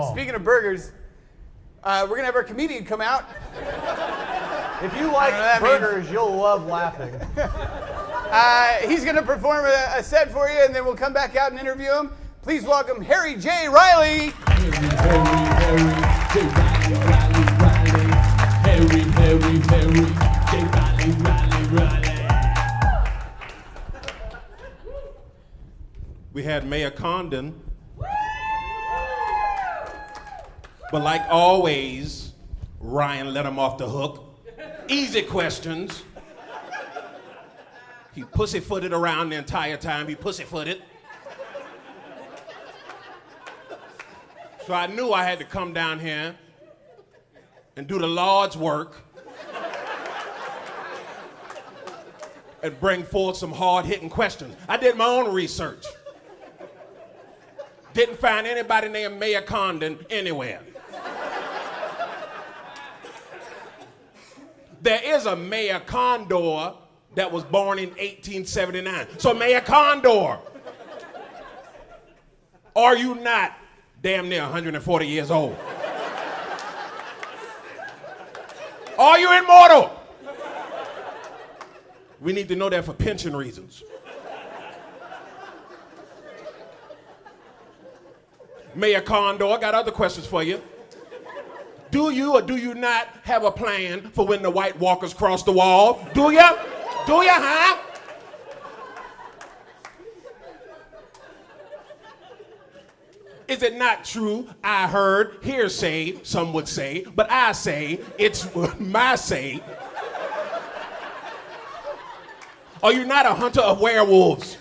Speaking of burgers, we're going to have our comedian come out. If you like burgers, you'll love laughing. He's going to perform a set for you, and then we'll come back out and interview him. Please welcome Harry J. Riley. We had Mayor Condon. But like always, Ryan let him off the hook. Easy questions. He pussyfooted around the entire time. He pussyfooted. So I knew I had to come down here and do the Lord's work and bring forth some hard-hitting questions. I did my own research. Didn't find anybody named Mayor Condon anywhere. There is a Mayor Condor that was born in 1879. So Mayor Condor, are you not damn near 140 years old? Are you immortal? We need to know that for pension reasons. Mayor Condor, I got other questions for you. Do you or do you not have a plan for when the White Walkers cross the wall? Do ya? Do ya, huh? Is it not true? I heard, hearsay, some would say, but I say, it's my say. Are you not a hunter of werewolves?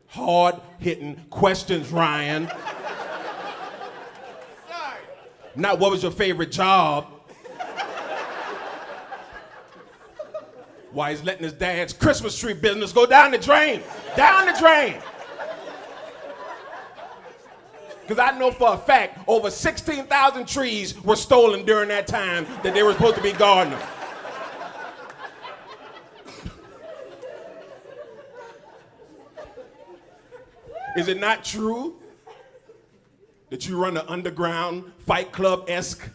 Hard-hitting questions, Ryan. Sorry. Not what was your favorite job. Why he's letting his dad's Christmas tree business go down the drain. Down the drain. Because I know for a fact over 16,000 trees were stolen during that time that they were supposed to be gardening. Is it not true that you run an underground Fight Club-esque?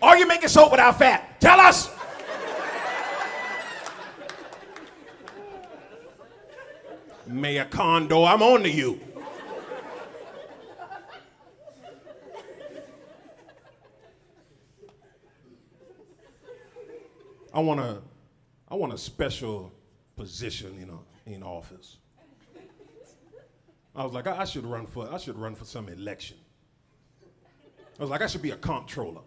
Are you making soap without fat? Tell us! Mayor Condor, I'm on to you. I want a special position, in office. I was like, I should run for some election. I was like, I should be a comptroller.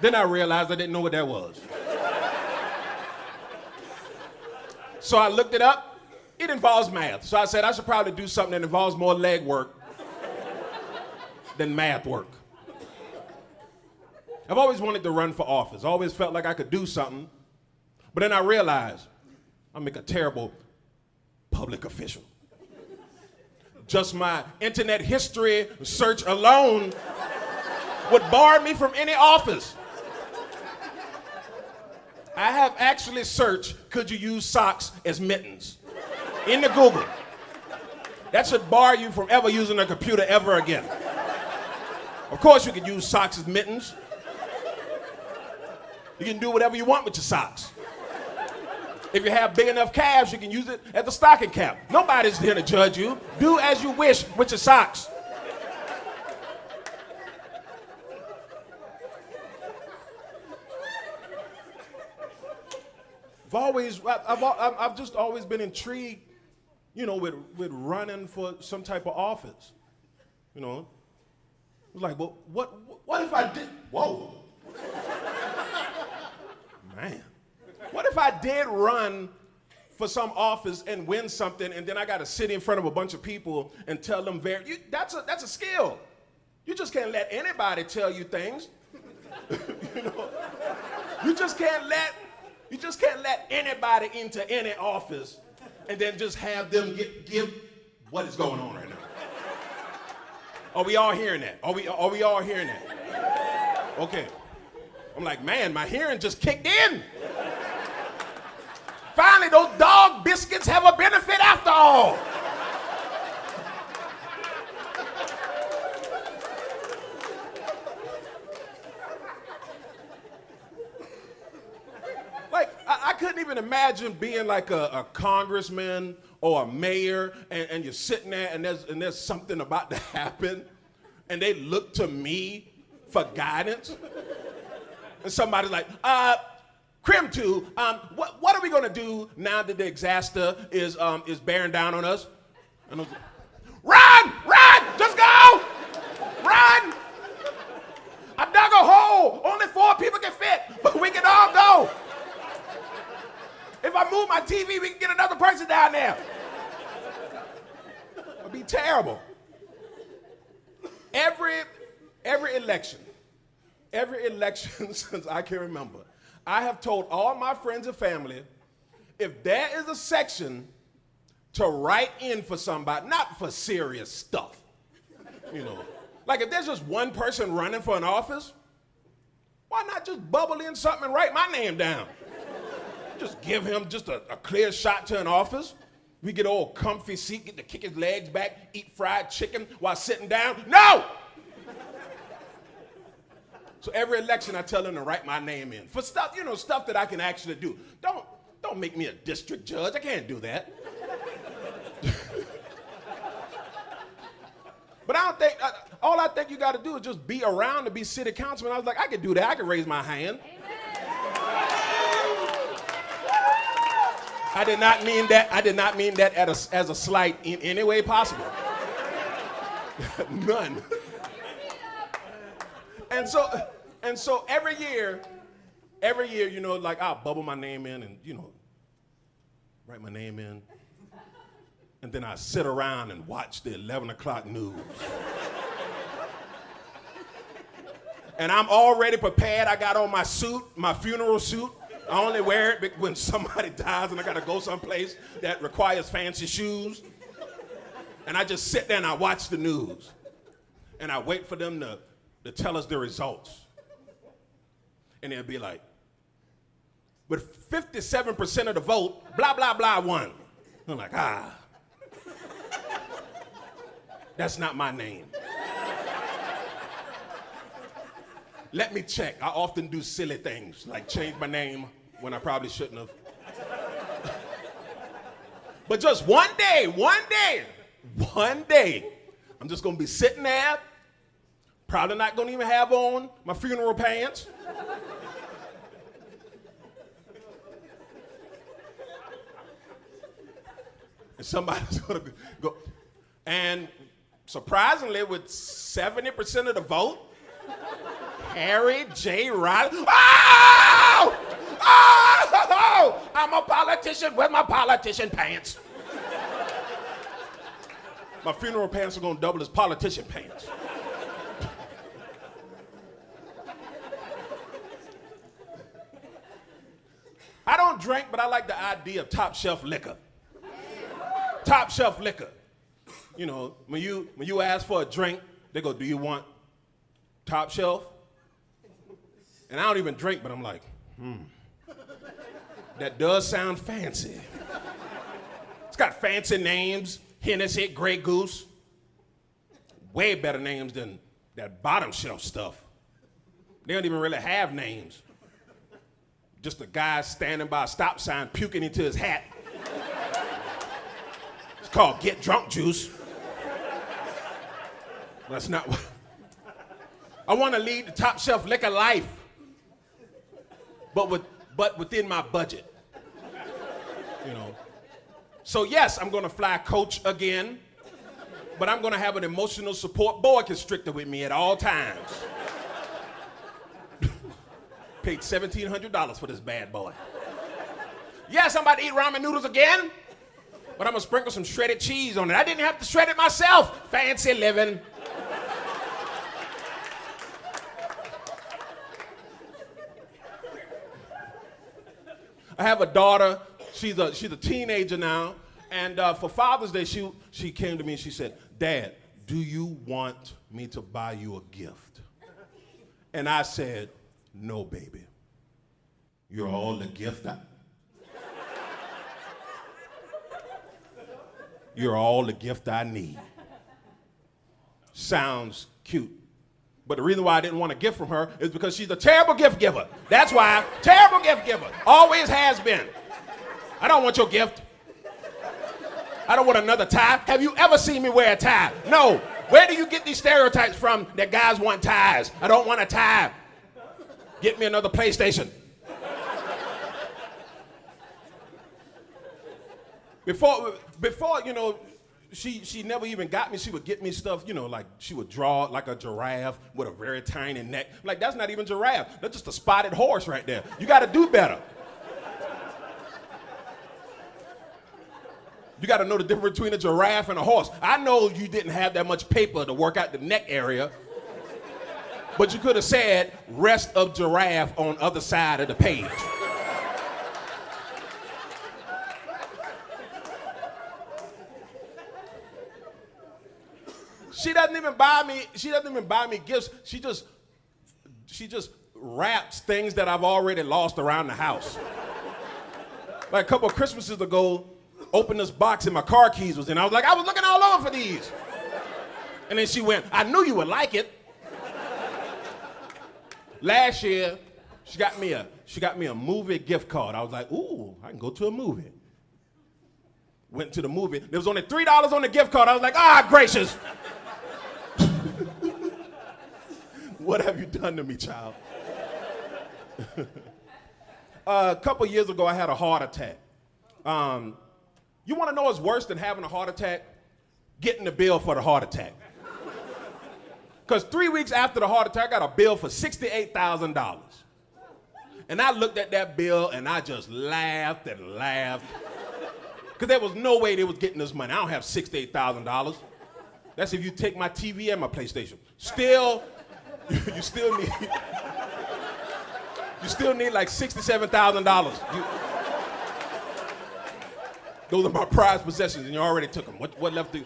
Then I realized I didn't know what that was. So I looked it up. It involves math. So I said I should probably do something that involves more leg work than math work. I've always wanted to run for office. I always felt like I could do something. But then I realized I'll make a terrible public official. Just my internet history search alone would bar me from any office. I have actually searched, could you use socks as mittens? In the Google. That should bar you from ever using a computer ever again. Of course you could use socks as mittens. You can do whatever you want with your socks. If you have big enough calves, you can use it as a stocking cap. Nobody's here to judge you. Do as you wish with your socks. I've just always been intrigued, with running for some type of office. It was like, well, what if I did? Whoa. Man, what if I did run for some office and win something, and then I got to sit in front of a bunch of people and tell them that's a skill. You just can't let anybody tell you things. You just can't let anybody into any office and then just have them give what is going on right now. Are we all hearing that? Are we all hearing that? Okay. I'm like, man, my hearing just kicked in. Finally, those dog biscuits have a benefit after all. Like, I couldn't even imagine being like a congressman or a mayor, and you're sitting there, and there's something about to happen, and they look to me for guidance. And somebody's like, Crim 2, what are we gonna do now that the disaster is bearing down on us? And I was like, run, just go, run. I dug a hole, only 4 people can fit, but we can all go. If I move my TV, we can get another person down there. It'd be terrible. Every election since I can remember, I have told all my friends and family, if there is a section to write in for somebody, not for serious stuff, you know, like if there's just one person running for an office, why not just bubble in something and write my name down? Just give him just a clear shot to an office. We get all comfy seat, get to kick his legs back, eat fried chicken while sitting down. No! So every election I tell them to write my name in for stuff, you know, stuff that I can actually do. Don't make me a district judge. I can't do that. But all I think you got to do is just be around to be city councilman. I was like, I could do that. I could raise my hand. I did not mean that as a slight in any way possible. None. And so every year, you know, like I'll bubble my name in and, you know, write my name in. And then I sit around and watch the 11 o'clock news. And I'm already prepared. I got on my suit, my funeral suit. I only wear it when somebody dies and I gotta go someplace that requires fancy shoes. And I just sit there and I watch the news. And I wait for them to tell us the results. And they'll be like, with 57% of the vote, blah, blah, blah won. I'm like, that's not my name. Let me check. I often do silly things, like change my name when I probably shouldn't have. But just one day, I'm just gonna be sitting there, probably not gonna even have on my funeral pants. And somebody's gonna go, and surprisingly, with 70% of the vote, Harry J. Riley. Oh! Oh! I'm a politician with my politician pants. My funeral pants are gonna double as politician pants. I don't drink, but I like the idea of top shelf liquor. Top shelf liquor. You know, when you ask for a drink, they go, do you want top shelf? And I don't even drink, but I'm like, that does sound fancy. It's got fancy names, Hennessy, Grey Goose. Way better names than that bottom shelf stuff. They don't even really have names. Just a guy standing by a stop sign puking into his hat. It's called Get Drunk Juice. That's not what. I want to lead the top shelf liquor life, but within my budget. You know. So yes, I'm going to fly coach again, but I'm going to have an emotional support board constrictor with me at all times. Paid $1,700 for this bad boy. Yes, I'm about to eat ramen noodles again, but I'm going to sprinkle some shredded cheese on it. I didn't have to shred it myself. Fancy living. I have a daughter. She's a teenager now, and for Father's Day, she came to me and she said, "Dad, do you want me to buy you a gift? And I said, no, baby. You're all the gift You're all the gift I need. Sounds cute. But the reason why I didn't want a gift from her is because she's a terrible gift giver. That's why, terrible gift giver. Always has been. I don't want your gift. I don't want another tie. Have you ever seen me wear a tie? No. Where do you get these stereotypes from that guys want ties? I don't want a tie. Get me another PlayStation. Before, you know, she never even got me. She would get me stuff, you know, like she would draw like a giraffe with a very tiny neck. Like, that's not even giraffe. That's just a spotted horse right there. You got to do better. You got to know the difference between a giraffe and a horse. I know you didn't have that much paper to work out the neck area, but you could have said rest of giraffe on other side of the page. She doesn't even buy me gifts. She just wraps things that I've already lost around the house. Like a couple of Christmases ago, opened this box and my car keys was in. I was like, I was looking all over for these. And then she went, I knew you would like it. Last year, she got me a movie gift card. I was like, ooh, I can go to a movie. Went to the movie. There was only $3 on the gift card. I was like, ah, gracious. What have you done to me, child? A couple years ago, I had a heart attack. You want to know what's worse than having a heart attack? Getting the bill for the heart attack. Because 3 weeks after the heart attack, I got a bill for $68,000. And I looked at that bill and I just laughed and laughed. Because there was no way they was getting this money. I don't have $68,000. That's if you take my TV and my PlayStation. Still, you still need like $67,000. Those are my prized possessions, and you already took them. What left to?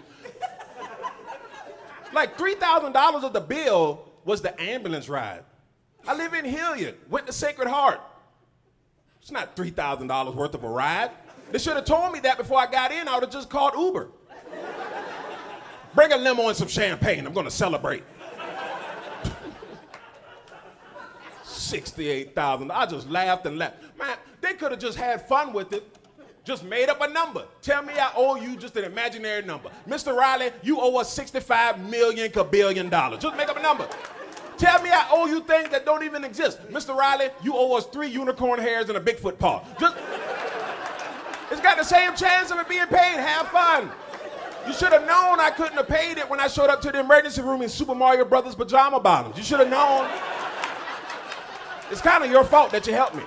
Like $3,000 of the bill was the ambulance ride. I live in Hilliard, went to Sacred Heart. It's not $3,000 worth of a ride. They should have told me that before I got in. I would have just called Uber. Bring a limo and some champagne. I'm going to celebrate. $68,000. I just laughed and laughed. Man, they could have just had fun with it. Just made up a number. Tell me I owe you just an imaginary number. Mr. Riley, you owe us $65 million kabillion. Just make up a number. Tell me I owe you things that don't even exist. Mr. Riley, you owe us 3 unicorn hairs and a Bigfoot paw. It's got the same chance of it being paid. Have fun. You should have known I couldn't have paid it when I showed up to the emergency room in Super Mario Brothers pajama bottoms. You should have known. It's kind of your fault that you helped me.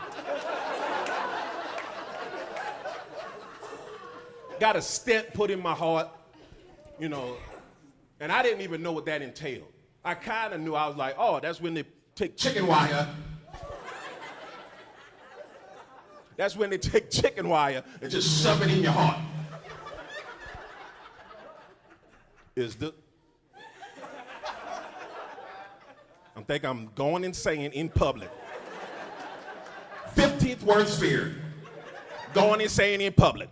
Got a stent put in my heart, you know, and I didn't even know what that entailed. I kind of knew. I was like, oh, that's when they take chicken wire. That's when they take chicken wire and just shove it in your heart. I think I'm going insane in public. 15th worst fear. Going insane in public.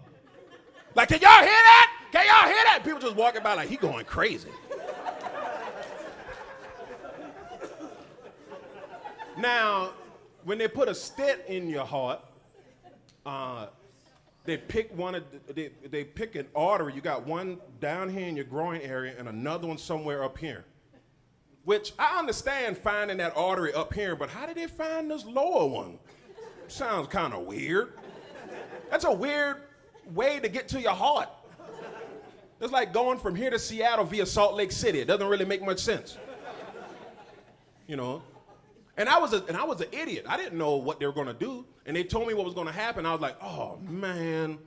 Like, can y'all hear that? Can y'all hear that? People just walking by like, he going crazy. Now, when they put a stent in your heart, they pick they pick an artery. You got one down here in your groin area and another one somewhere up here. Which I understand finding that artery up here, but how did they find this lower one? Sounds kind of weird. That's a weird way to get to your heart. It's like going from here to Seattle via Salt Lake City. It doesn't really make much sense. You know? And I was an idiot. I didn't know what they were gonna do. And they told me what was gonna happen. I was like, oh man,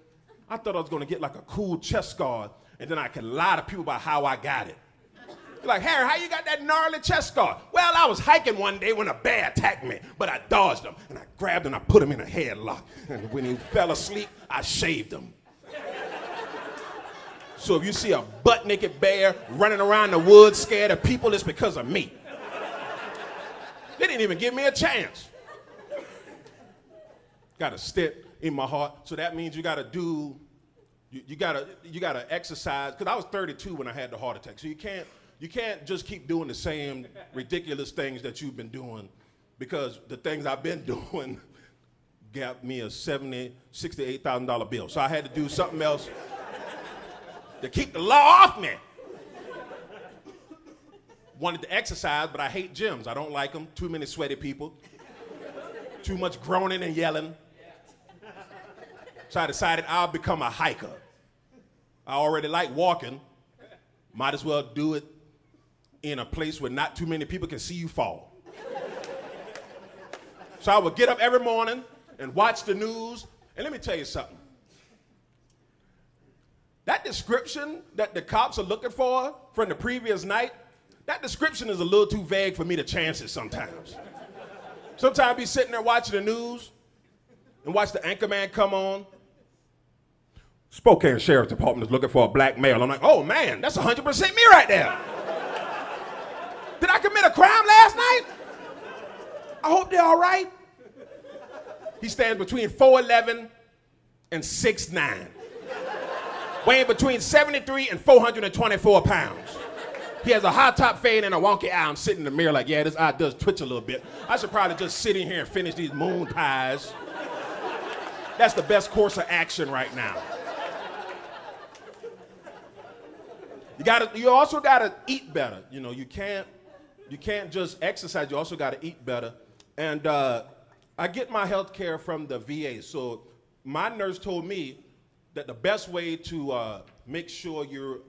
I thought I was gonna get like a cool chest scar, and then I could lie to people about how I got it. Like, Harry, how you got that gnarly chest scar? Well, I was hiking one day when a bear attacked me, but I dodged him, and I grabbed him and I put him in a headlock. And when he fell asleep, I shaved him. So if you see a butt-naked bear running around the woods scared of people, it's because of me. They didn't even give me a chance. Got a stick in my heart, so that means you gotta do, you gotta exercise, because I was 32 when I had the heart attack, so you can't just keep doing the same ridiculous things that you've been doing, because the things I've been doing got me a $68,000 bill, so I had to do something else to keep the law off me. Wanted to exercise, but I hate gyms. I don't like them. Too many sweaty people. Too much groaning and yelling. So I decided I'll become a hiker. I already like walking. Might as well do it in a place where not too many people can see you fall. So I would get up every morning and watch the news. And let me tell you something. That description that the cops are looking for from the previous night, that description is a little too vague for me to chance it sometimes. Sometimes I be sitting there watching the news and watch the anchorman come on. Spokane Sheriff's Department is looking for a black male. I'm like, oh man, that's 100% me right there. Did I commit a crime last night? I hope they're all right. He stands between 4'11" and 6'9". Weighing between 73 and 424 pounds. He has a high top fade and a wonky eye. I'm sitting in the mirror like, yeah, this eye does twitch a little bit. I should probably just sit in here and finish these moon pies. That's the best course of action right now. You also gotta eat better. You know, you can't just exercise, you also gotta eat better. And I get my health care from the VA. So my nurse told me that the best way to make sure you're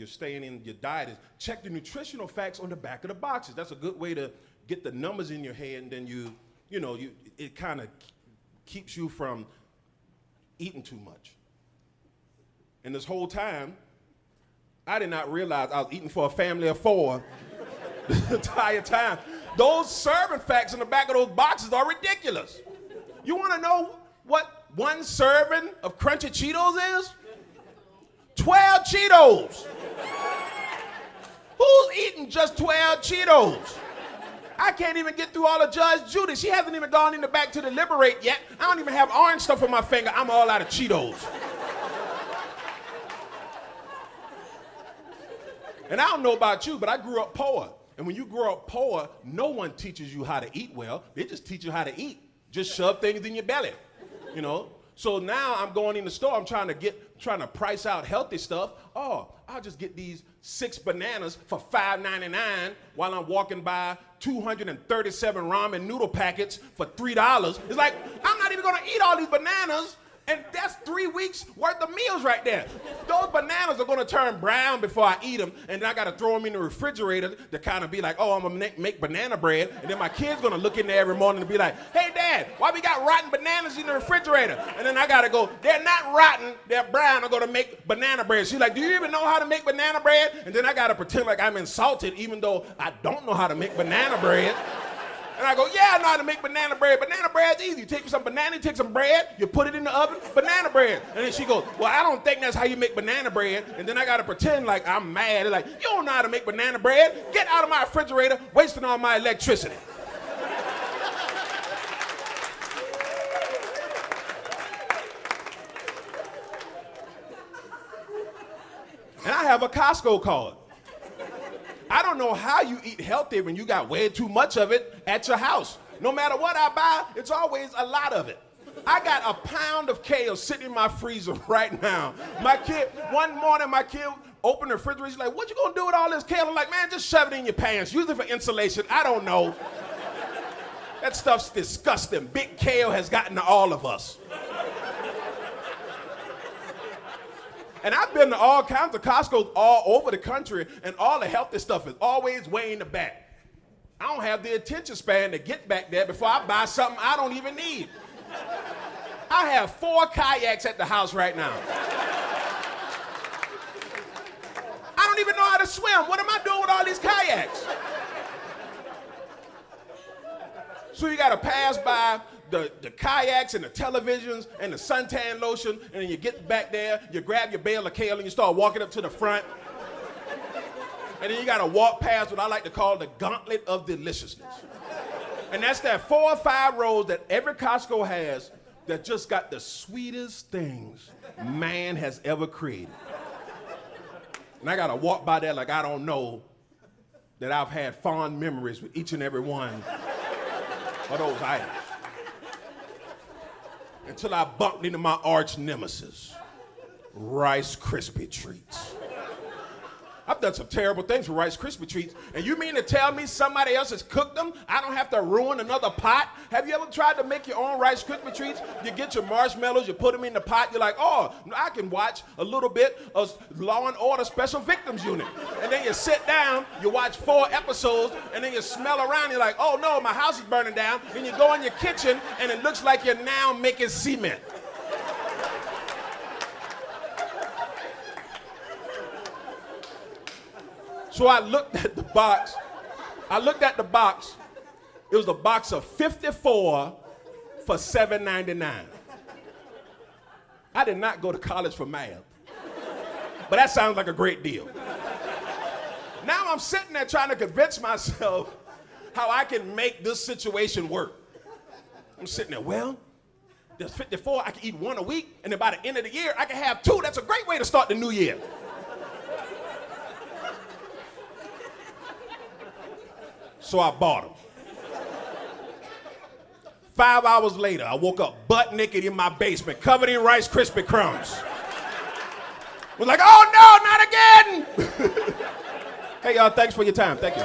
staying in your diet is check the nutritional facts on the back of the boxes. That's a good way to get the numbers in your head, and then it kind of keeps you from eating too much. And this whole time, I did not realize I was eating for a family of 4 the entire time. Those serving facts in the back of those boxes are ridiculous. You want to know what one serving of crunchy Cheetos is? 12 Cheetos. Who's eating just 12 Cheetos? I can't even get through all of Judge Judy. She hasn't even gone in the back to deliberate yet. I don't even have orange stuff on my finger. I'm all out of Cheetos. And I don't know about you, but I grew up poor. And when you grow up poor, no one teaches you how to eat well. They just teach you how to eat. Just shove things in your belly, you know? So now I'm going in the store, I'm trying to price out healthy stuff. Oh, I'll just get these 6 bananas for $5.99 while I'm walking by 237 ramen noodle packets for $3. It's like, I'm not even gonna eat all these bananas, and that's 3 weeks worth of meals right there. Those bananas are gonna turn brown before I eat them, and then I gotta throw them in the refrigerator to kind of be like, oh, I'm gonna make banana bread, and then my kid's gonna look in there every morning and be like, hey Dad, why we got rotten bananas in the refrigerator? And then I gotta go, they're not rotten, they're brown, I'm gonna make banana bread. She's like, do you even know how to make banana bread? And then I gotta pretend like I'm insulted even though I don't know how to make banana bread. And I go, yeah, I know how to make banana bread. Banana bread's easy. You take some banana, you take some bread, you put it in the oven, banana bread. And then she goes, well, I don't think that's how you make banana bread. And then I got to pretend like I'm mad. They're like, you don't know how to make banana bread. Get out of my refrigerator, wasting all my electricity. And I have a Costco card. I don't know how you eat healthy when you got way too much of it at your house. No matter what I buy, it's always a lot of it. I got a pound of kale sitting in my freezer right now. One morning my kid opened the refrigerator, he's like, what you gonna do with all this kale? I'm like, man, just shove it in your pants. Use it for insulation. I don't know. That stuff's disgusting. Big kale has gotten to all of us. And I've been to all kinds of Costco's all over the country, and all the healthy stuff is always way in the back. I don't have the attention span to get back there before I buy something I don't even need. I have 4 kayaks at the house right now. I don't even know how to swim. What am I doing with all these kayaks? So you gotta pass by the kayaks and the televisions and the suntan lotion, and then you get back there, you grab your bale of kale and you start walking up to the front. And then you gotta walk past what I like to call the gauntlet of deliciousness. And that's that 4 or 5 rows that every Costco has that just got the sweetest things man has ever created. And I gotta walk by there like I don't know that I've had fond memories with each and every one of those items. Until I bumped into my arch nemesis, Rice Krispie treats. I've done some terrible things for Rice Krispie treats, and you mean to tell me somebody else has cooked them? I don't have to ruin another pot? Have you ever tried to make your own Rice Krispie treats? You get your marshmallows, you put them in the pot, you're like, oh, I can watch a little bit of Law and Order Special Victims Unit. And then you sit down, you watch 4 episodes, and then you smell around, you're like, oh no, my house is burning down. Then you go in your kitchen, and it looks like you're now making cement. So I looked at the box. It was a box of 54 for $7.99. I did not go to college for math, but that sounds like a great deal. Now I'm sitting there trying to convince myself how I can make this situation work. I'm sitting there, well, there's 54, I can eat 1 a week, and then by the end of the year, I can have 2. That's a great way to start the new year. So I bought them. 5 hours later, I woke up butt naked in my basement, covered in Rice Krispie crumbs. Was like, oh no, not again! Hey y'all, thanks for your time. Thank you.